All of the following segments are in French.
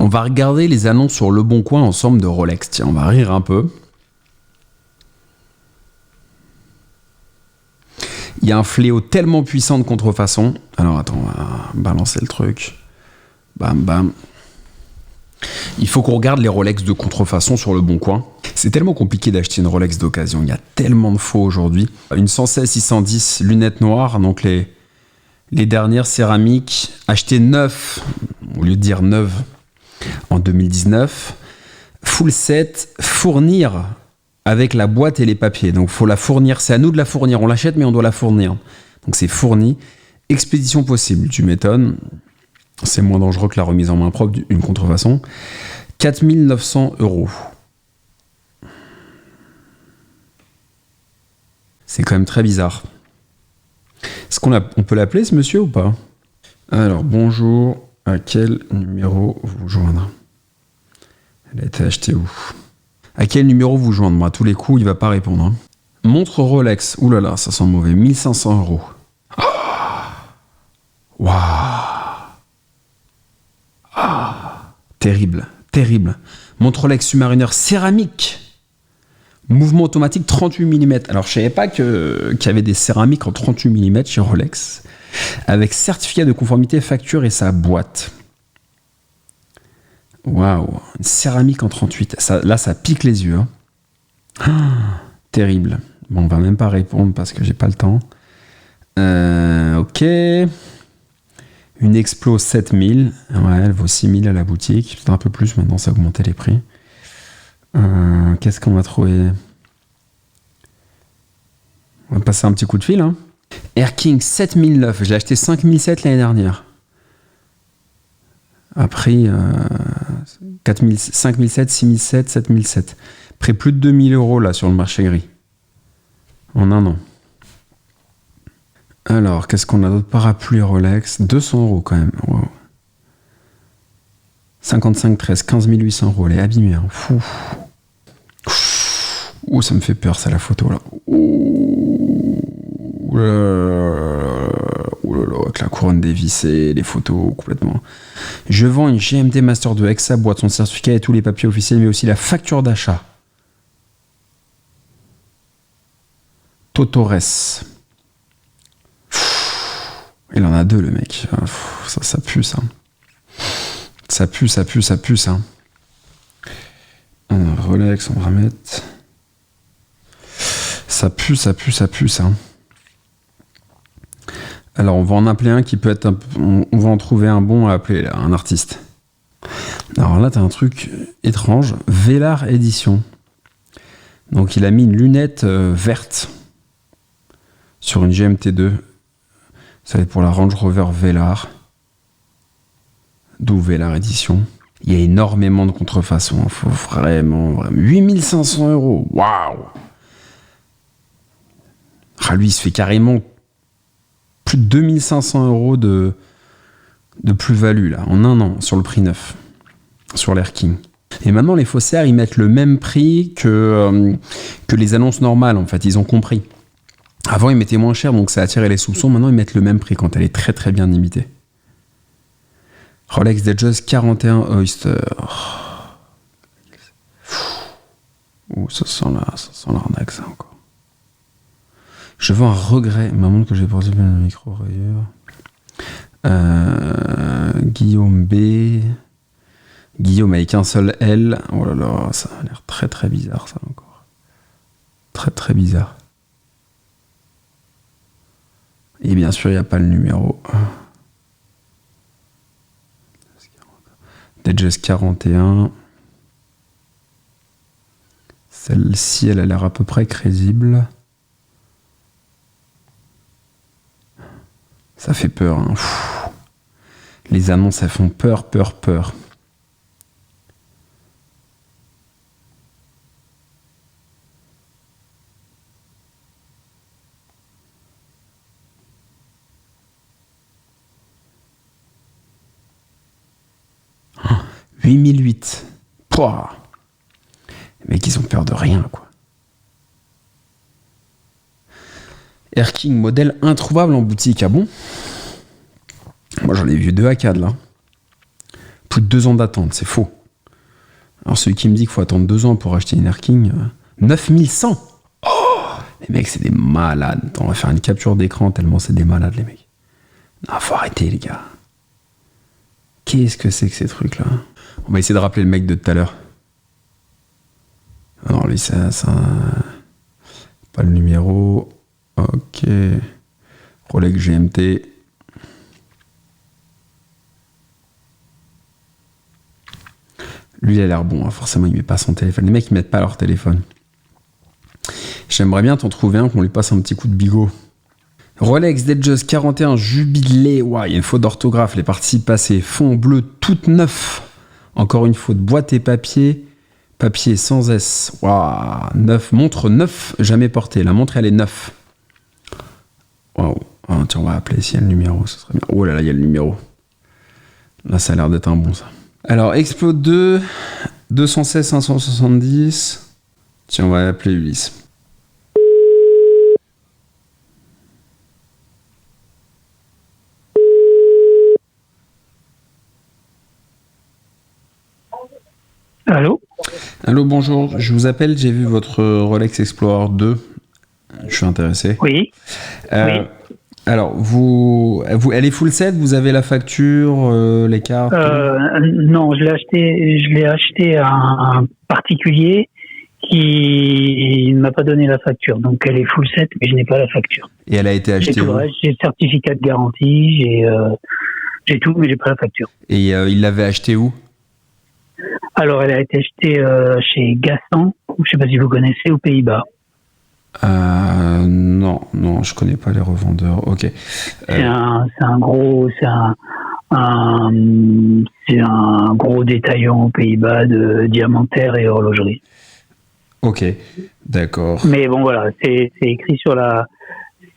On va regarder les annonces sur Le Bon Coin ensemble de Rolex. Tiens, on va rire un peu. Il y a un fléau tellement puissant de contrefaçon. Alors attends, on va balancer le truc. Bam, bam. Il faut qu'on regarde les Rolex de contrefaçon sur Le Bon Coin. C'est tellement compliqué d'acheter une Rolex d'occasion. Il y a tellement de faux aujourd'hui. Une 116-610 lunettes noires, donc les dernières céramiques, achetées neuves, au lieu de dire neuves, en 2019. Full set, fournir avec la boîte et les papiers. Donc il faut la fournir, c'est à nous de la fournir. On l'achète mais on doit la fournir. Donc c'est fourni. Expédition possible, tu m'étonnes. C'est moins dangereux que la remise en main propre d'une contrefaçon. 4 900 €. C'est quand même très bizarre. Est-ce qu'on peut l'appeler ce monsieur ou pas? Alors, bonjour, à quel numéro vous joindre? Elle a été achetée où? À quel numéro vous joindre? Moi, à tous les coups, il va pas répondre. Hein. Montre Rolex. Ouh là là, ça sent mauvais. 1 500 €. Waouh! Terrible, terrible. Montre Rolex Submariner céramique. Mouvement automatique 38 mm. Alors, je savais pas qu'il y avait des céramiques en 38 mm chez Rolex. Avec certificat de conformité, facture et sa boîte. Waouh, une céramique en 38. Là, ça pique les yeux. Hein. Terrible. Bon, on va même pas répondre parce que j'ai pas le temps. Ok. Une Explo 7000. Ouais, elle vaut 6000 à la boutique. C'est un peu plus maintenant, ça a augmenté les prix. Qu'est-ce qu'on va trouver? On va passer un petit coup de fil. Hein. Air King 7009. J'ai acheté 5007 l'année dernière. À prix 5007, 6007, 7007. Près plus de 2000 € là sur le marché gris. En un an. Alors, qu'est-ce qu'on a d'autre? Parapluie Rolex. 200 € quand même. Wow. 5513, 15 800 €. Elle est abîmée. Hein. Fou. Ouh, ça me fait peur, ça, la photo là. Ouh là là, avec la couronne dévissée, les photos complètement. Je vends une GMT Master 2 avec sa boîte, son certificat et tous les papiers officiels, mais aussi la facture d'achat. Totores. Il en a deux, le mec. Ça pue, ça. Ça pue, ça pue, ça pue, ça. Alors, Rolex, on va mettre. Ça pue, ça pue, ça pue, ça. Alors, on va en appeler un qui peut être... On va en trouver un bon à appeler, là, un artiste. Alors là, t'as un truc étrange. Velar Édition. Donc, il a mis une lunette verte sur une GMT2. Ça va être pour la Range Rover Velar. D'où Velar Édition. Il y a énormément de contrefaçons. Il faut vraiment... 8500 €. Waouh! Ah, lui, il se fait carrément plus de 2500 € de plus-value, là, en un an, sur le prix neuf. Sur l'Air King. Et maintenant, les faussaires, ils mettent le même prix que les annonces normales, en fait. Ils ont compris. Avant, ils mettaient moins cher, donc ça attirait les soupçons. Maintenant, ils mettent le même prix quand elle est très très bien imitée. Rolex Datejust 41 Oyster. Ouh, ça sent l'arnaque, ça, encore. Je vends un regret. Ma montre que j'ai portée le micro-rayeur. Guillaume B. Guillaume avec un seul L. Oh là là, ça a l'air très très bizarre, ça, encore. Très très bizarre. Et bien sûr, il n'y a pas le numéro. Datejust 41. Celle-ci, elle a l'air à peu près crédible. Ça fait peur. Hein. Les annonces, elles font peur, peur, peur. Oh, 8008. Pouah. Les mecs, ils ont peur de rien, quoi. Air King, modèle introuvable en boutique. Ah bon? Moi, j'en ai vu 2 à 4, là. Plus de 2 ans d'attente, c'est faux. Alors celui qui me dit qu'il faut attendre 2 ans pour acheter une Air King, 9100. Oh, les mecs, c'est des malades. Attends, on va faire une capture d'écran tellement c'est des malades, les mecs. Non, faut arrêter, les gars. Qu'est-ce que c'est que ces trucs-là? On va essayer de rappeler le mec de tout à l'heure. Alors lui, ça... Pas le numéro. Ok. Rolex GMT. Lui, il a l'air bon. Hein. Forcément, il met pas son téléphone. Les mecs, ils mettent pas leur téléphone. J'aimerais bien t'en trouver un qu'on lui passe un petit coup de bigot. Rolex Datejust 41 Jubilé. Ouah, il y a une faute d'orthographe. Les participes passées. Fond bleu toute neuf. Encore une faute. Boîte et papier. Papier sans S. Waouh. Neuf. Montre neuf. Jamais portée. La montre, elle est neuf. Waouh. Oh, tiens, on va appeler ici. Il y a le numéro. Ce serait bien. Oh là là, il y a le numéro. Là, ça a l'air d'être un bon, ça. Alors, Explo 2. 216 570. Tiens, on va appeler Ulysse. Allô ? Allô, bonjour. Je vous appelle, j'ai vu votre Rolex Explorer 2. Je suis intéressé. Oui. Oui. Alors, elle est full set, vous avez la facture, les cartes Non, je l'ai acheté à un particulier qui ne m'a pas donné la facture. Donc elle est full set, mais je n'ai pas la facture. Et elle a été achetée où ? J'ai le certificat de garantie, j'ai tout, mais j'ai pas la facture. Et il l'avait acheté où ? Alors, elle a été achetée chez Gaston, je ne sais pas si vous connaissez, aux Pays-Bas. Non, je connais pas les revendeurs. Ok. C'est un gros détaillant aux Pays-Bas de diamantaire et horlogerie. Ok, d'accord. Mais bon, voilà, c'est écrit sur la.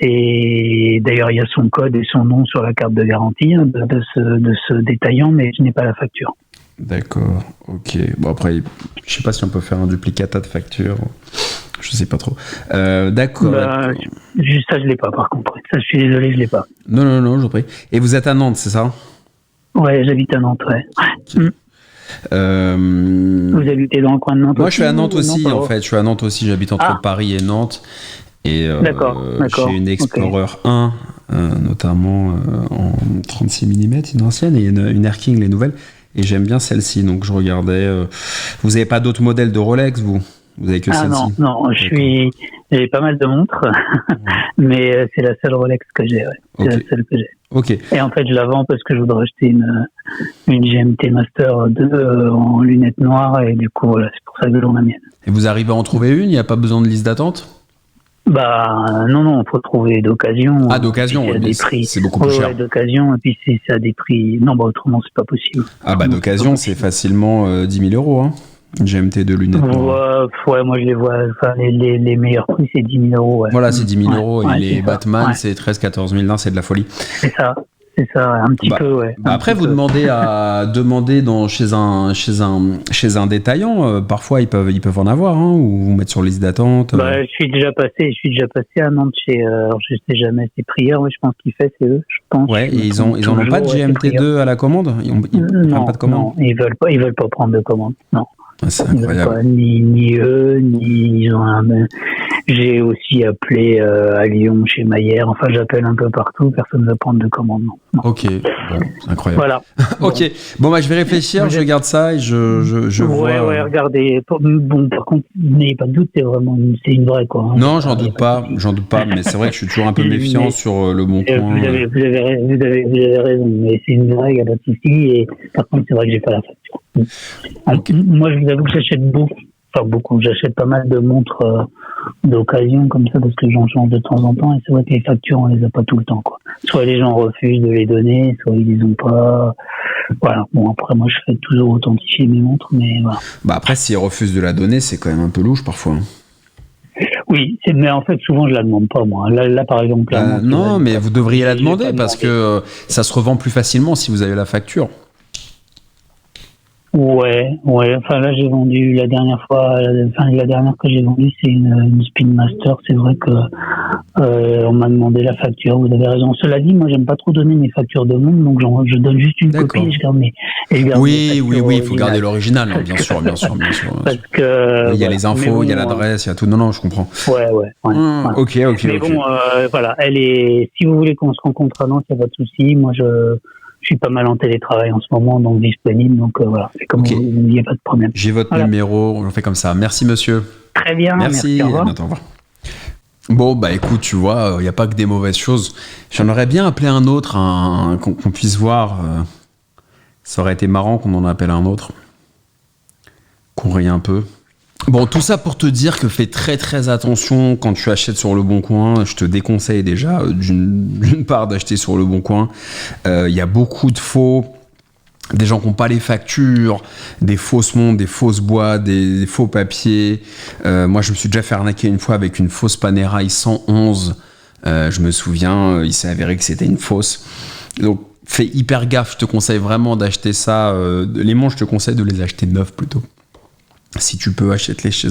D'ailleurs, il y a son code et son nom sur la carte de garantie de ce détaillant, mais je n'ai pas la facture. D'accord, ok. Bon, après, je sais pas si on peut faire un duplicata de facture. Je sais pas trop. D'accord. Juste ça, je l'ai pas, par contre. Ça, je suis désolé, je l'ai pas. Non, je vous prie. Et vous êtes à Nantes, c'est ça ? Ouais, j'habite à Nantes, ouais. Okay. Vous habitez dans le coin de Nantes? Moi, je suis à Nantes aussi, en fait. Je suis à Nantes aussi. J'habite entre Paris et Nantes. Et d'accord. j'ai une Explorer 1, notamment en 36 mm, une ancienne, et une Air King, les nouvelles. Et j'aime bien celle-ci, donc je regardais. Vous n'avez pas d'autres modèles de Rolex, vous avez que celle-ci? Non, j'ai pas mal de montres, mais c'est la seule Rolex que j'ai. Ouais. C'est la seule que j'ai. Ok. Et en fait, je la vends parce que je voudrais acheter une GMT Master 2 en lunettes noires, et du coup, voilà, c'est pour ça que je vends la mienne. Et vous arrivez à en trouver une? Il n'y a pas besoin de liste d'attente? Non, faut trouver d'occasion. Ah, d'occasion, c'est beaucoup plus cher. Ouais, d'occasion, et puis c'est à des prix. Non, autrement, c'est pas possible. Ah, d'occasion, c'est facilement 10 000 €, hein. Une GMT de lunettes. Ouais, moi je les vois. Enfin, les meilleurs prix, c'est 10 000 €. Ouais. Voilà, c'est 10 000 €. Ouais, et les Batman, c'est 13-14 000. Non, c'est de la folie. C'est ça. C'est ça, un petit peu, ouais. Après, vous demandez chez un détaillant, parfois ils peuvent en avoir, hein, ou vous mettre sur liste d'attente. Je suis déjà passé à Nantes chez, je sais jamais, c'est Prière, ouais, je pense qu'il fait, c'est eux, je pense. Ouais, et ils en ont pas de GMT2 à la commande? Ils prennent pas de commande? Non, ils veulent pas prendre de commande, non. C'est incroyable. Ni eux, ni ils ont J'ai aussi appelé à Lyon chez Maillère. Enfin, j'appelle un peu partout. Personne ne veut prendre de commande. Non. Ok, bon, c'est incroyable. Voilà. Ok, bon, je vais réfléchir, je regarde ça et je vois. Ouais, regardez. Bon, par contre, n'ayez pas de doute, c'est une vraie, quoi. Hein. Non, j'en doute pas, mais c'est vrai que je suis toujours un peu méfiant sur le bon coin. Vous avez raison, mais c'est une vraie, il n'y a pas de souci. Et par contre, c'est vrai que j'ai pas la facture. Okay. Moi, je vous avoue que j'achète beaucoup. J'achète pas mal de montres d'occasion comme ça parce que j'en change de temps en temps, et c'est vrai que les factures, on les a pas tout le temps, quoi. Soit les gens refusent de les donner, soit ils les ont pas. Voilà. Bon, après, moi, je fais toujours authentifier mes montres, mais voilà. Après, s'ils refusent de la donner, c'est quand même un peu louche parfois. Oui, mais en fait, souvent, je la demande pas, moi. Là par exemple. Non, mais vous devriez la demander parce que ça se revend plus facilement si vous avez la facture. Ouais. Enfin là, j'ai vendu la dernière fois. La dernière que j'ai vendue, c'est une Spin Master. C'est vrai que on m'a demandé la facture. Vous avez raison. Cela dit, moi, j'aime pas trop donner mes factures de monde, donc je donne juste une copie et je garde mes. Oui, il faut garder l'original, hein, bien sûr. Parce que il y a les infos, il y a l'adresse, il y a tout. Non, je comprends. Ouais. Ok. Mais bon, voilà, si vous voulez qu'on se rencontre à Nantes, il n'y a pas de souci. Moi, je suis pas mal en télétravail en ce moment, donc disponible. Donc voilà, c'est comme il n'y a pas de problème. J'ai votre numéro, on fait comme ça. Merci, monsieur. Très bien. Merci. Au revoir. Bon, bah écoute, tu vois, il n'y a pas que des mauvaises choses. J'en aurais bien appelé un autre, qu'on puisse voir. Ça aurait été marrant qu'on en appelle un autre. Qu'on rie un peu. Bon, tout ça pour te dire que fais très très attention quand tu achètes sur Le Bon Coin. Je te déconseille déjà d'une part d'acheter sur Le Bon Coin. Il y a beaucoup de faux, des gens qui n'ont pas les factures, des fausses montres, des fausses boîtes, des faux papiers. Moi, je me suis déjà fait arnaquer une fois avec une fausse Panerai 111. Je me souviens, il s'est avéré que c'était une fausse. Donc, fais hyper gaffe. Je te conseille vraiment d'acheter ça. Les montres, je te conseille de les acheter neuves plutôt. Si tu peux, achète-les chez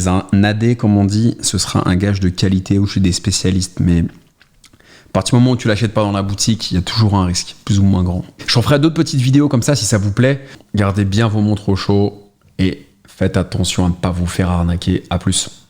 un AD, comme on dit, ce sera un gage de qualité ou chez des spécialistes. Mais à partir du moment où tu l'achètes pas dans la boutique, il y a toujours un risque, plus ou moins grand. Je ferai d'autres petites vidéos comme ça si ça vous plaît. Gardez bien vos montres au chaud et faites attention à ne pas vous faire arnaquer. À plus.